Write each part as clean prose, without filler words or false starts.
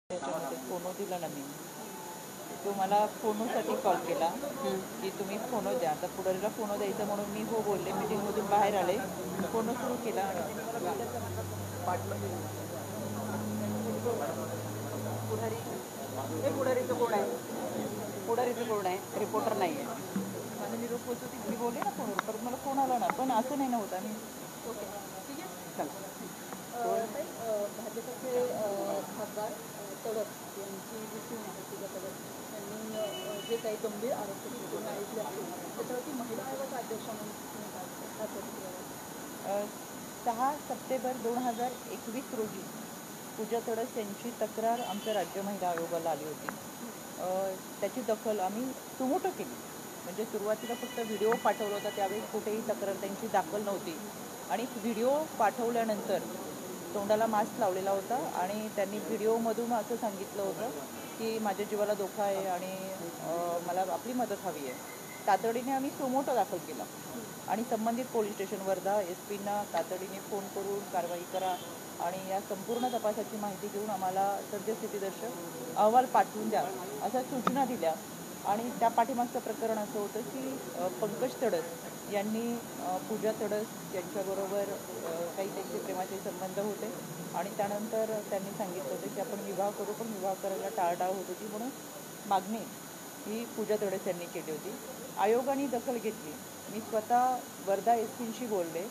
त्याच्यामध्ये फोनो दिला ना मी, तो मला फोनोसाठी कॉल केला की तुम्ही फोनो द्या. आता पुढारीला फोनो द्यायचा म्हणून मी हो बोलले, मीटिंगमधून बाहेर आले, फोनो सुरू केला आणि त्यांनी मला भेटायचं पुढारी हे पुढारीचं कोण आहे? पुढारीचं कोण आहे? रिपोर्टर नाही आहे. माझा निरोप होत होती, मी बोलले ना फोनवर, परत मला फोन आला ना, पण असं नाही ना होता मी. ओके ठीक आहे, चला. भाजपचे खासदार तडस यांची जी टीम आहे पूजा तडस यांनी जे काही गंभीर आरोप केले तुम्ही ऐकले आहेत त्याच्यावरती महिला आयोग अध्यक्ष म्हणून तुम्ही काय प्रतिक्रिया? 6 सप्टेंबर 2021 रोजी पूजा तडस यांची तक्रार आमच्या राज्य महिला आयोगाला आली होती. त्याची दखल आम्ही सुमोटो केली. म्हणजे सुरुवातीला फक्त व्हिडिओ पाठवला होता, त्यावेळी कुठेही तक्रार त्यांची दाखल नव्हती. आणि व्हिडिओ पाठवल्यानंतर तोंडाला मास्क लावलेला होता आणि त्यांनी व्हिडिओमधून असं सांगितलं होतं की माझ्या जीवाला धोका आहे आणि मला आपली मदत हवी आहे. तातडीने आम्ही सुमोटो दाखल केला आणि संबंधित पोलीस स्टेशन वर्धा SP-ना तातडीने फोन करून कारवाई करा आणि या संपूर्ण तपासाची माहिती घेऊन आम्हाला सद्यस्थितीदर्शक अहवाल पाठवून द्या अशा सूचना दिल्या. आणि त्या पाठीमागचं प्रकरण असं होतं की पंकज तडस यांनी पूजा तडस यांच्याबरोबर काही त्यांचे प्रेमाचे संबंध होते आणि त्यानंतर त्यांनी सांगितलं होतं की आपण विवाह करू, पण विवाह करायला टाळाटाळ होत होती म्हणून मागणी ही पूजा तडस यांनी केली होती. आयोगाने दखल घेतली. मी स्वतः वर्धा SP-शी बोलले.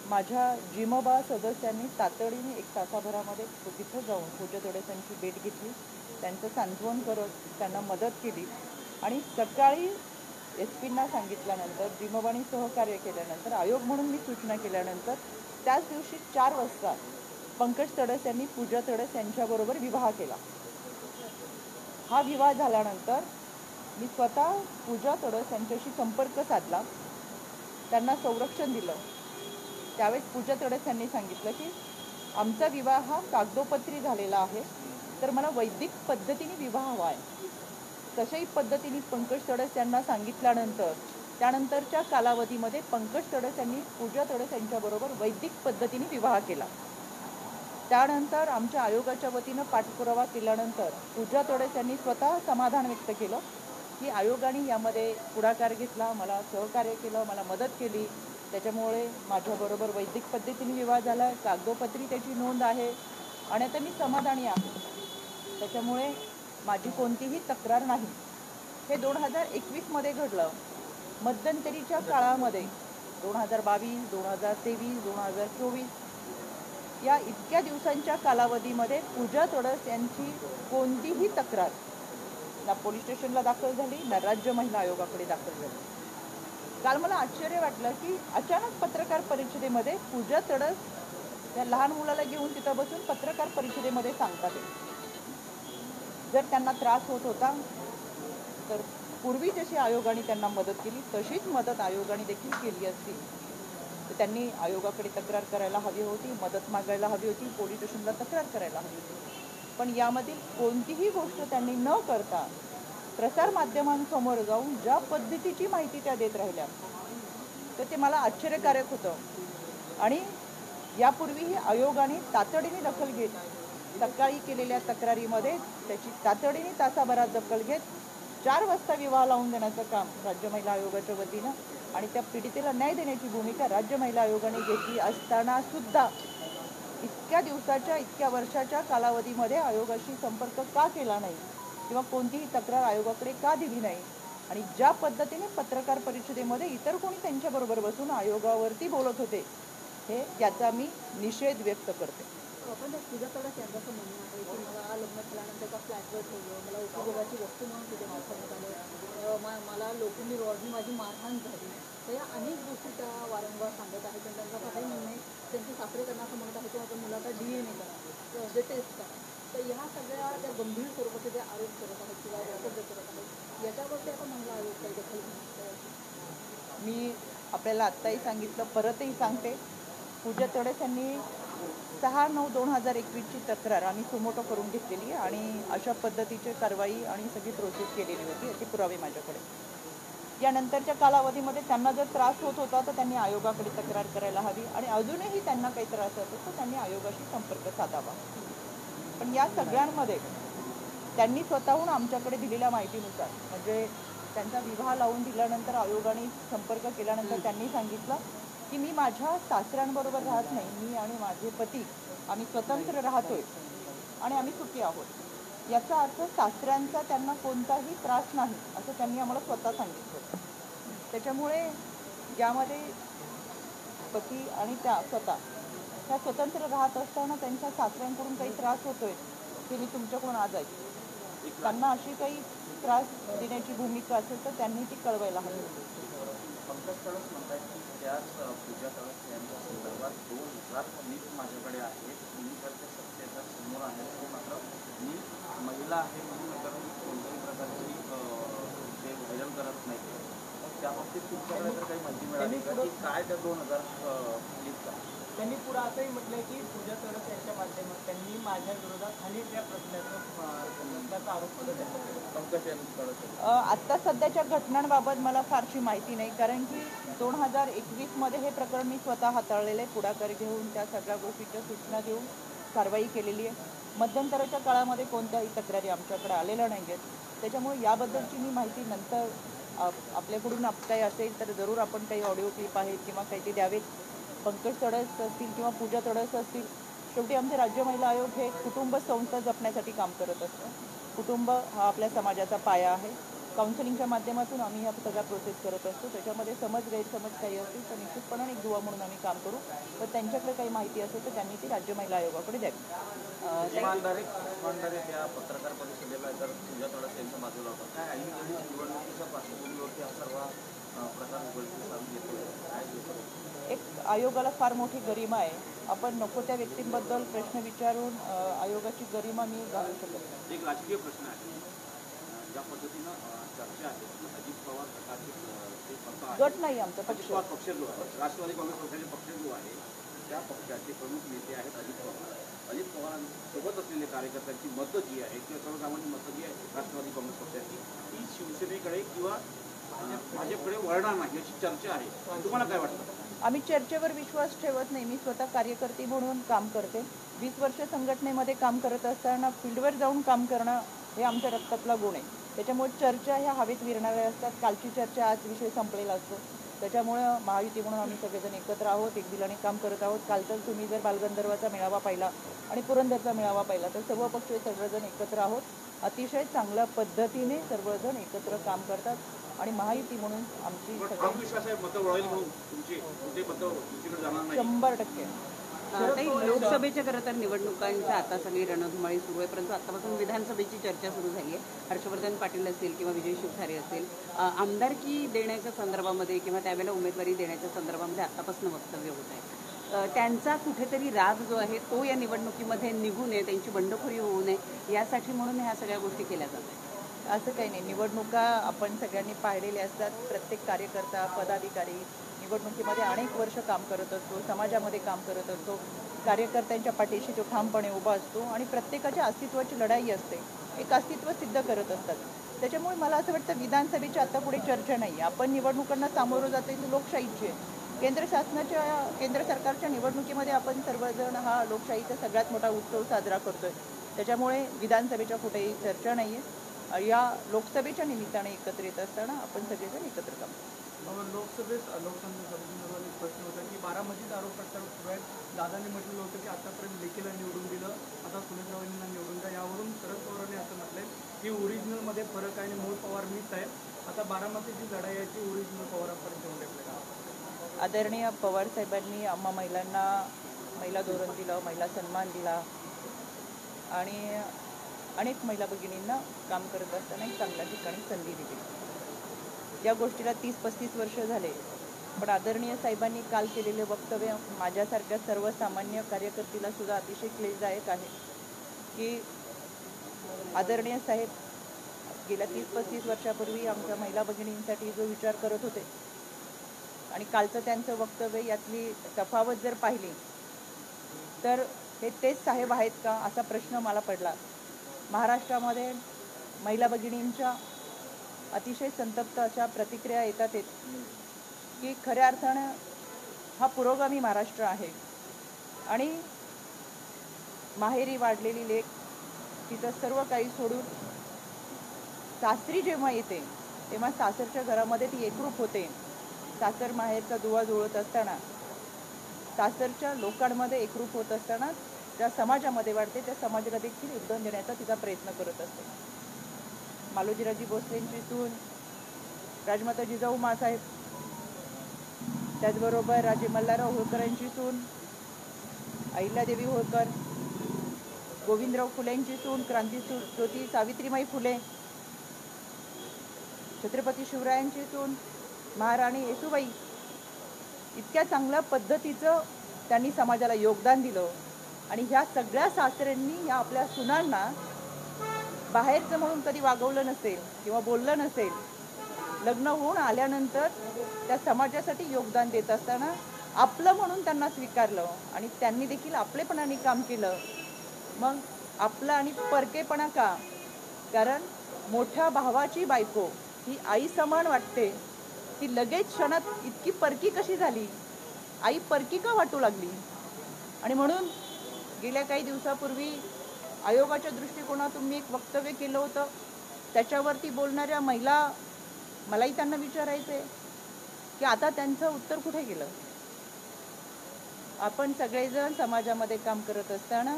माझ्या जिमबा सदस्यांनी तातडीने 1 तासाभरामध्ये तिथं जाऊन पूजा तडस यांची भेट घेतली, त्यांचं सांत्वन करत त्यांना मदत केली आणि सकाळी SP-ना सांगितल्यानंतर जिमबानी सहकार्य केल्यानंतर आयोग म्हणून मी सूचना केल्यानंतर त्याच दिवशी 4 वाजता पंकज तडस यांनी पूजा तडस यांच्याबरोबर विवाह केला. हा विवाह झाल्यानंतर मी स्वतः पूजा तडस यांच्याशी संपर्क साधला, त्यांना संरक्षण दिलं. त्यावेळेस पूजा तडस यांनी सांगितलं की आमचा विवाह हा कागदोपत्री झालेला आहे, तर मला वैदिक पद्धतीने विवाह हवा आहे. तशाही पद्धतीने पंकज तडस यांना सांगितल्यानंतर त्यानंतरच्या कालावधीमध्ये पंकज तडस यांनी पूजा तडस यांच्याबरोबर वैदिक पद्धतीने विवाह केला. त्यानंतर आमच्या आयोगाच्या वतीनं पाठपुरावा केल्यानंतर पूजा तडस यांनी स्वतः समाधान व्यक्त केलं की आयोगाने यामध्ये पुढाकार घेतला, मला सहकार्य केलं, मला मदत केली, त्याच्यामुळे माझ्याबरोबर वैदिक पद्धतीने विवाह झाला, कागदोपत्री त्याची नोंद आहे आणि आता मी समाधानी आहे. त्याच्यामुळे माझी कोणतीही तक्रार नाही. हे 2021मध्ये घडलं. मध्यंतरीच्या काळामध्ये 2022, 2023, 2024 या इतक्या दिवसांच्या कालावधीमध्ये पूजा तडस यांची कोणतीही तक्रार ना पोलीस स्टेशनला दाखल झाली, ना राज्य महिला आयोगाकडे दाखल झाली. काल मला आश्चर्य वाटलं की अचानक पत्रकार परिषदेमध्ये पूजा तडस या लहान मुलाला घेऊन तिथं बसून पत्रकार परिषदेमध्ये सांगतात. जर त्यांना त्रास होत होता तर पूर्वी जशी आयोगाने त्यांना मदत केली तशीच मदत आयोगाने देखील केली असती तर त्यांनी आयोगाकडे तक्रार करायला हवी होती, मदत मागायला हवी होती, पोलीस स्टेशनला तक्रार करायला हवी होती. पण यामधील कोणतीही गोष्ट त्यांनी न करता प्रसारमाध्यमांसमोर जाऊन ज्या पद्धतीची माहिती त्या देत राहिल्या तर ते मला आश्चर्यकारक होतं. आणि यापूर्वीही आयोगाने तातडीने दखल घेत सकाळी केलेल्या तक्रारीमध्ये त्याची तातडीने तासाभरात दखल घेत 4 वाजता विवाह लावून देण्याचं काम राज्य महिला आयोगाच्या वतीनं आणि त्या पीडितेला न्याय देण्याची भूमिका राज्य महिला आयोगाने घेतली असताना सुद्धा इतक्या दिवसाच्या, इतक्या वर्षाच्या कालावधीमध्ये आयोगाशी संपर्क का केला नाही किंवा कोणतीही तक्रार आयोगाकडे का दिली नाही आणि ज्या पद्धतीने पत्रकार परिषदेमध्ये इतर कोणी त्यांच्याबरोबर बसून आयोगावरती बोलत होते हे याचा मी निषेध व्यक्त करते. आपण पूजा तडस यांचं म्हणणं आहे की मला लग्न झाल्यानंतर एका फ्लॅटवर ठेवलं, मला उपभोगाची वस्तू म्हणून तिथे वापरण्यात आलं, मला लोखंडी रॉडनी माझी मारहाण झाली. तर या अनेक गोष्टी त्या वारंवार सांगत आहेत आणि त्यांचं काही म्हणणं आहे त्यांचे सासरे त्यांना असं म्हणत आहे की आपण मुलाचा DNA करा, जे टेस्ट करा. तर ह्या सगळ्या त्या गंभीर स्वरूपाचे जे आरोप करत आहेत किंवा वक्तव्य करत आहेत याच्यावरती आता महिला आयोग काही दखल घेणार? मी आपल्याला आत्ताही सांगितलं, परतही सांगते, पूजा तडस यांनी 6/9/2021ची तक्रार आम्ही सुमोटो करून घेतलेली आणि अशा पद्धतीची कारवाई आणि सगळी प्रोसेस केलेली होती. याचे पुरावे माझ्याकडे. यानंतरच्या कालावधीमध्ये त्यांना जर त्रास होत होता तर त्यांनी आयोगाकडे तक्रार करायला हवी आणि अजूनही त्यांना काही त्रास होत तर त्यांनी आयोगाशी संपर्क साधावा. पण या सगळ्यांमध्ये त्यांनी स्वतःहून आमच्याकडे दिलेल्या माहितीनुसार, म्हणजे त्यांचा विवाह लावून दिल्यानंतर आयोगाने संपर्क केल्यानंतर त्यांनी सांगितलं की मी माझ्या सासऱ्यांबरोबर राहत नाही, मी आणि माझे पती आम्ही स्वतंत्र राहतोय आणि आम्ही सुखी आहोत. याचा अर्थ सासऱ्यांचा त्यांना कोणताही त्रास नाही असं त्यांनी आम्हाला स्वतः सांगितलं. त्याच्यामुळे यामध्ये पती आणि त्या स्वतंत्र राहत असताना त्यांच्या सासऱ्यांकडून काही त्रास होतोय हे मी तुमच्याकडून आज ऐकते. त्यांना अशी काही त्रास देण्याची भूमिका असेल तर त्यांनी ती कळवायला हवी. पंकज तळस म्हणतात की त्याच पूजा तळस यांच्या संदर्भात 2000 लीक माझ्याकडे आहेत. मुलीकडच्या सत्तेचा समोर आहे, ते मात्र मी महिला आहे म्हणून तर मी कोणत्याही प्रकारची ते व्हायरल करत नाही. त्या बाबतीत तुमच्याकडे जर काही माहिती मिळाली की काय त्या 2000 लीकचा. त्यांनी पुढे असंही म्हटलंय की पूजा तळस यांच्या माध्यमात त्यांनी माझ्या विरोधात अनेक या प्रश्नाचा आरोप करत आहे. पंकज तळस आत्ता सध्याच्या घटनांबाबत मला फारशी माहिती नाही, कारण की 2021मध्ये हे प्रकरण मी स्वतः हाताळलेलं आहे. पुढाकार घेऊन त्या सगळ्या गोष्टीच्या सूचना देऊन कारवाई केलेली आहे. मध्यंतराच्या काळामध्ये कोणत्याही तक्रारी आमच्याकडे आलेल्या नाही आहेत. त्याच्यामुळे याबद्दलची मी माहिती नंतर आपल्याकडून काही असेल तर जरूर आपण काही ऑडिओ क्लिप आहेत किंवा काही ते द्यावेत. पंकज तळस असतील किंवा पूजा तळस असतील, शेवटी आमचे राज्य महिला आयोग हे कुटुंब संस्था जपण्यासाठी काम करत असतं. कुटुंब हा आपल्या समाजाचा पाया आहे. काउन्सिलिंगच्या माध्यमातून आम्ही ह्या सगळ्या प्रोसेस करत असतो. त्याच्यामध्ये गैरसमज काही असतील तर निश्चितपणे एक दुवा म्हणून आम्ही काम करू. तर त्यांच्याकडे काही माहिती असेल तर त्यांनी ती राज्य महिला आयोगाकडे द्यावी. इमानदारी त्या पत्रकार परिषदेला तर पूजा तळस यांच्या बाजूला होता. काय ऐनवेळी निवडणुकीच्या पार्श्वभूमीवरती हा सर्व प्रकार उघडकीस आणून येतोय, काय एक आयोगाला फार मोठी गरिमा आहे. आपण नको त्या व्यक्तींबद्दल प्रश्न विचारून आयोगाची गरिमा मी घालू शकत नाही. एक राजकीय प्रश्न आहे. ज्या पद्धतीनं चर्चा आहे की अजित पवार गटाचे गट नाही आमचा पक्ष पक्ष जो आहे, राष्ट्रवादी काँग्रेस पक्षाचे पक्ष जो आहे त्या पक्षाचे प्रमुख नेते आहेत अजित पवार. अजित पवारांसोबत असलेले कार्यकर्त्यांची मतं जी आहे किंवा सर्वसामान्य मतं जी आहे राष्ट्रवादी काँग्रेस पक्षाची, ती शिवसेनेकडे किंवा भाजपकडे वळणार नाही अशी चर्चा आहे. तुम्हाला काय वाटतं? आम्ही चर्चेवर विश्वास ठेवत नाही. मी स्वतः कार्यकर्ती म्हणून काम करते. 20 वर्ष संघटनेमध्ये काम करत असताना फील्डवर जाऊन काम करणं हे आमच्या रक्तातला गुण आहे. त्याच्यामुळे चर्चा ह्या हवेत विरणाऱ्या असतात. कालची चर्चा आज विषय संपलेला असतो. त्याच्यामुळं महायुती म्हणून आम्ही सगळेजण एकत्र आहोत, एकदिलाने काम करत आहोत. काल तर तुम्ही जर बालगंधर्वाचा मेळावा पाहिला आणि पुरंदरचा मेळावा पाहिला तर सर्व पक्ष सर्वजण एकत्र आहोत. अतिशय चांगल्या पद्धतीने सर्वजण एकत्र काम करतात आणि महायुती म्हणून आमची 100%. लोकसभेच्या खरं तर निवडणुकांच्या आता सगळी रणधुमाळी सुरू आहे, परंतु आतापासून विधानसभेची चर्चा सुरू झाली आहे. हर्षवर्धन पाटील असतील किंवा विजय शिवतारे असेल, आमदारकी देण्याच्या संदर्भामध्ये किंवा त्यावेळेला उमेदवारी देण्याच्या संदर्भामध्ये आतापासून वक्तव्य होत आहे. त्यांचा कुठेतरी राग जो आहे तो या निवडणुकीमध्ये निघू नये, त्यांची बंडखोरी होऊ नये यासाठी म्हणून ह्या सगळ्या गोष्टी केल्या जातात. असं काही नाही. निवडणुका आपण सगळ्यांनी पाहिलेल्या असतात. प्रत्येक कार्यकर्ता, पदाधिकारी निवडणुकीमध्ये अनेक वर्ष काम करत असतो, समाजामध्ये काम करत असतो, कार्यकर्त्यांच्या पाठीशी तो ठामपणे उभा असतो आणि प्रत्येकाच्या अस्तित्वाची लढाई असते, एक अस्तित्व सिद्ध करत असतात. त्याच्यामुळे मला असं वाटतं विधानसभेची आता पुढे चर्चा नाही. आपण निवडणुकांना सामोरं जातो ती लोकशाहीची आहे. केंद्र सरकारच्या निवडणुकीमध्ये आपण सर्वजण हा लोकशाहीचा सगळ्यात मोठा उत्सव साजरा करतोय. त्याच्यामुळे विधानसभेच्या कुठेही चर्चा नाही आहे. या लोकसभेच्या निमित्ताने एकत्र येत असताना आपण सगळेजण एकत्र काम करतो. लोकसभेत लोकसंख्या प्रश्न होता की बारामतीत आरोप प्रत्यारोप सुरू आहेत. दादांनी म्हटलेलं होतं की आतापर्यंत लेकीला निवडून दिलं, आता सुनेत्रावांना निवडून द्या. यावरून शरद पवारांनी असं म्हटलंय की ओरिजिनलमध्ये फरक आहे आणि मूळ पवार मीच आहे. आता बारामतीची लढाई आहे ती ओरिजिनल पवारांपर्यंत होऊ शकते. आदरणीय पवार साहेबांनी आम्हा महिलांना महिला धोरण दिलं, महिला सन्मान दिला आणि अनेक महिला भगिनींना काम करत असताना एक चांगल्या ठिकाणी संधी दिली. या गोष्टीला 30-35 वर्ष झाले. पण आदरणीय साहेबांनी काल केलेले वक्तव्य माझ्यासारख्या सर्वसामान्य कार्यकर्तीला सुद्धा अतिशय क्लेशदायक आहे की आदरणीय साहेब गेल्या 30-35 वर्षापूर्वी आमच्या महिला भगिनींसाठी जो विचार करत होते आणि कालचं त्यांचं वक्तव्य यातली तफावत जर पाहिली तर हे तेच साहेब आहेत का असा प्रश्न मला पडला. महाराष्ट्रामध्ये महिला भगिनींच्या अतिशय संतप्त अशा प्रतिक्रिया येतात की खऱ्या अर्थानं हा पुरोगामी महाराष्ट्र आहे आणि माहेरी वाढलेली लेक तिचं सर्व काही सोडून सासरी जेव्हा येते तेव्हा सासरच्या घरामध्ये ती एकरूप होते. सासर माहेरचा दुवा जुळत असताना, सासरच्या लोकांमध्ये एकरूप होत असताना ज्या समाजामध्ये वाढते त्या समाजाला देखील योगदान देण्याचा तिचा प्रयत्न करत असते. मालोजीराजी भोसलेंची सून राजमाता जिजाऊ माँसाहेब, त्याचबरोबर राजे मल्हारराव होळकरांची सून अहिल्यादेवी होळकर, गोविंदराव फुलेंची सून क्रांतिज्योती सावित्रीबाई फुले, छत्रपती शिवरायांची सून महाराणी येसूबाई, इतक्या चांगल्या पद्धतीचं त्यांनी समाजाला योगदान दिलं. आणि ह्या सगळ्या सासऱ्यांनी या आपल्या सुनांना बाहेरचं म्हणून कधी वागवलं नसेल किंवा बोललं नसेल. लग्न होऊन आल्यानंतर त्या समाजासाठी योगदान देत असताना आपलं म्हणून त्यांना स्वीकारलं आणि त्यांनी देखील आपलेपणाने काम केलं. मग आपलं आणि परकेपणा का? कारण मोठ्या भावाची बायको ही आई समान वाटते, ती लगेच क्षणात इतकी परकी कशी झाली? आई परकी का वाटू लागली? आणि म्हणून गेल्या काही दिवसापूर्वी आयोगाच्या दृष्टिकोनातून मी एक वक्तव्य केलं होतं. त्याच्यावरती बोलणाऱ्या महिला, मलाही त्यांना विचारायचं आहे की आता त्यांचं उत्तर कुठे गेलं? आपण सगळेजण समाजामध्ये काम करत असताना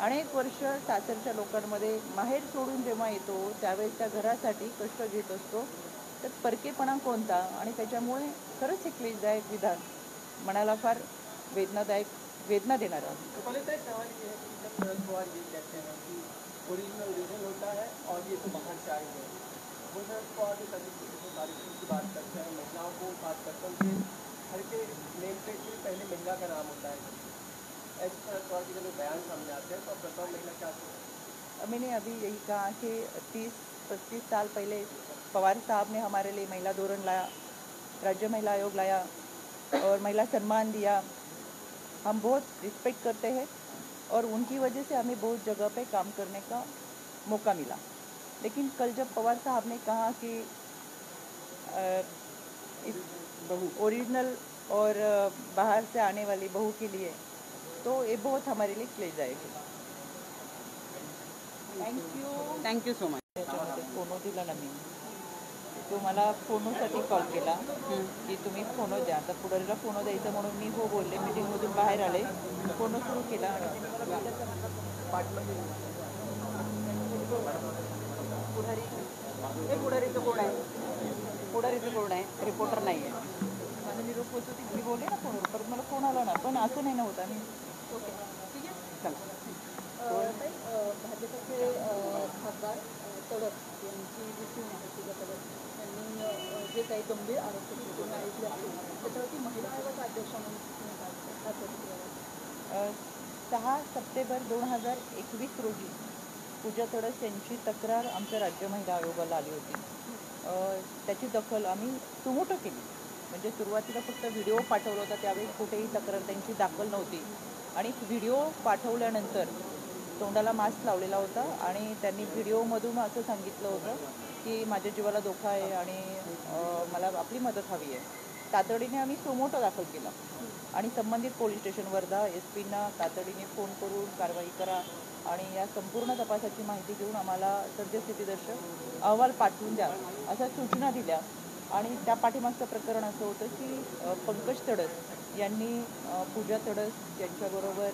अनेक वर्ष सासरच्या लोकांमध्ये माहेर सोडून जेव्हा येतो त्यावेळेस त्या घरासाठी कष्ट घेत असतो. तर परकेपणा कोणता? आणि त्याच्यामुळे खरंच हे क्लेशदायक विधान मनाला फार वेदना देणारं. सवाल ये है कि जब शरद पवार ये कहते हैं कि ओरिजिनल होता है और ये तो बाहर से आए हैं, वो शरद पवार के तारीखों की बात करते हैं, महिलाओं को बात करते हैं कि घर के नेम प्लेट में पहले महिला का नाम होता है. ऐसे शरद पवार के जब बयान सामने आते हैं तो आप बताओ महिला क्या सोचते हैं? मैंने अभी यही कहा कि 30-35 साल पहले पवार साहब ने हमारे लिए महिला धोरण लाया, राज्य महिला आयोग लाया और महिला सम्मान दिया. हम बहुत रिस्पेक्ट करते हैं और उनकी वजह से हमें बहुत जगह पे काम करने का मौका मिला. लेकिन कल जब पवार साहब ने कहा कि इस ओरिजिनल और बाहर से आने वाली बहू के लिए, तो ये बहुत हमारे लिए क्लेशदायक है. Thank you so much. त्याच्यामध्ये फोनो दिला ना मी, तो मला फोनोसाठी कॉल केला की तुम्ही फोनो द्या. आता पुढारीला फोनो द्यायचा म्हणून मी हो बोलले. मीटिंगमधून बाहेर आले, फोनो सुरू केला आणि त्यांनी मला पुढारीचं कोण आहे? पुढारीचं कोण आहे? रिपोर्टर नाही आहे. माझा निरोप होत होती, मी बोलले ना फोनवर, परत मला फोन आला ना. पण असं नाही नव्हतं. आणि ओके, ठीक आहे. चला. भाजपचे खासदार तडस यांची जी सून आहे पूजा तडस यांनी जे काही गंभीर आरोप केले तुम्ही ऐकले असतील, त्याच्यावरती महिला आयोग अध्यक्ष म्हणून तुम्ही काय प्रतिक्रिया? 6 सप्टेंबर 2021 रोजी पूजा तडस यांची तक्रार आमच्या राज्य महिला आयोगाला आली होती. त्याची दखल आम्ही सुमोटो केली. म्हणजे सुरुवातीला फक्त व्हिडिओ पाठवला होता, त्यावेळी कुठेही तक्रार त्यांची दाखल नव्हती. आणि व्हिडिओ पाठवल्यानंतर तोंडाला मास्क लावलेला होता आणि त्यांनी व्हिडिओमधून असं सांगितलं होतं की माझ्या जीवाला धोका आहे आणि मला आपली मदत हवी आहे. तातडीने आम्ही सुमोटो दाखल केला आणि संबंधित पोलीस स्टेशन वर्धा SP-ना तातडीने फोन करून कारवाई करा आणि या संपूर्ण तपासाची माहिती घेऊन आम्हाला सद्यस्थितीदर्शक अहवाल पाठवून द्या अशा सूचना दिल्या. आणि त्या पाठीमागचं प्रकरण असं होतं की पंकज तडस यांनी पूजा तडस यांच्याबरोबर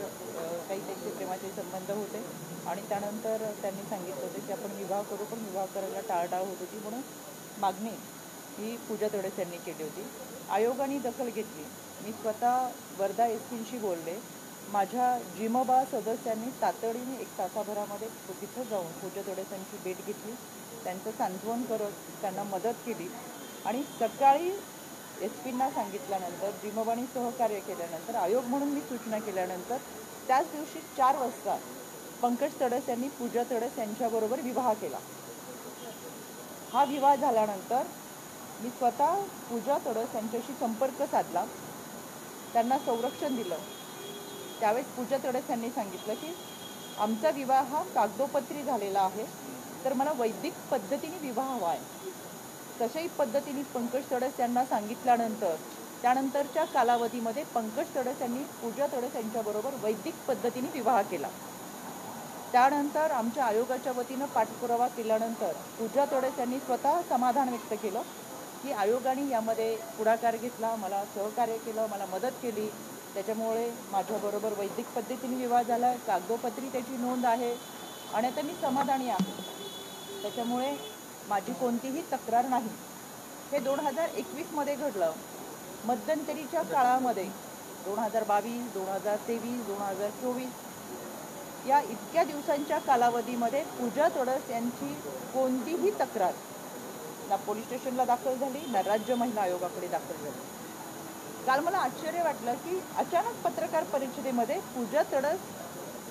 काही त्यांचे प्रेमाचे संबंध होते आणि त्यानंतर त्यांनी सांगितलं होतं की आपण विवाह करू, पण विवाह करायला टाळाटाळ होत होती म्हणून मागणी ही पूजा तडस यांनी केली होती. आयोगाने दखल घेतली. मी स्वतः वर्धा SP-शी बोलले. माझ्या जिमबा सदस्यांनी तातडीने 1 तासाभरामध्ये तिथं जाऊन पूजा तडस यांची भेट घेतली, त्यांचं सांत्वन करत त्यांना मदत केली आणि सकाळी SP-ना सांगितल्यानंतर जिमबानी सहकार्य केल्यानंतर आयोग म्हणून मी सूचना केल्यानंतर त्याच दिवशी 4 वाजता पंकज तडस यांनी पूजा तडस यांच्याबरोबर विवाह केला. हा विवाह झाल्यानंतर मी स्वतः पूजा तडस यांच्याशी संपर्क साधला, त्यांना संरक्षण दिलं. त्यावेळेस पूजा तडस यांनी सांगितलं की आमचा विवाह हा कागदोपत्री झालेला आहे, तर मला वैदिक पद्धतीने विवाह हवा आहे. तशाही पद्धतीने पंकज तडस यांना सांगितल्यानंतर त्यानंतरच्या कालावधीमध्ये पंकज तडस यांनी पूजा तडस यांच्याबरोबर वैदिक पद्धतीने विवाह केला. त्यानंतर आमच्या आयोगाच्या वतीनं पाठपुरावा केल्यानंतर पूजा तोडस यांनी स्वतः समाधान व्यक्त केलं की आयोगाने यामध्ये पुढाकार घेतला, मला सहकार्य केलं, मला मदत केली. त्याच्यामुळे माझ्याबरोबर वैदिक पद्धतीने विवाह झाला, कागदोपत्री त्याची नोंद आहे आणि आता मी समाधानी आहे. त्याच्यामुळे माझी कोणतीही तक्रार नाही. हे 2021मध्ये घडलं. मध्यंतरीच्या काळामध्ये 2022, 2023, 2024 या इतक्या दिवसांच्या कालावधीमध्ये पूजा तोडस यांची कोणतीही तक्रार ना पोलीस स्टेशनला दाखल झाली, ना राज्य महिला आयोगाकडे दाखल झाली. काल मला आश्चर्य वाटलं की अचानक पत्रकार परिषदेमध्ये पूजा तोडस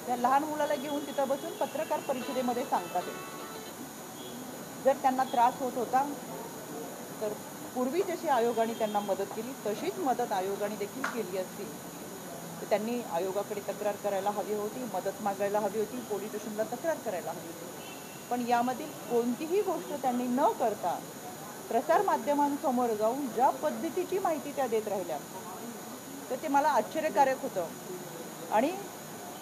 त्या लहान मुलाला घेऊन तिथं बसून पत्रकार परिषदेमध्ये सांगतात जर त्यांना त्रास होत होता तर पूर्वी जशी आयोगाने त्यांना मदत केली तशीच मदत आयोगाने देखील केली असती तर त्यांनी आयोगाकडे तक्रार करायला हवी होती, मदत मागायला हवी होती, पोलीस स्टेशनला तक्रार करायला हवी होती. पण यामधील कोणतीही गोष्ट त्यांनी न करता प्रसारमाध्यमांसमोर जाऊन ज्या पद्धतीची माहिती त्या देत राहिल्या तर ते मला आश्चर्यकारक होतं. आणि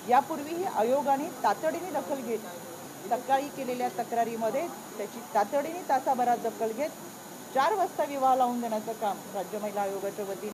यापूर्वीही आयोगाने तातडीने दखल घेत सकाळी केलेल्या तक्रारीमध्ये त्याची तातडीने तासाभरात दखल घेत 4 वाजता विवाह लावून देण्याचं काम राज्य महिला आयोगाच्या वतीने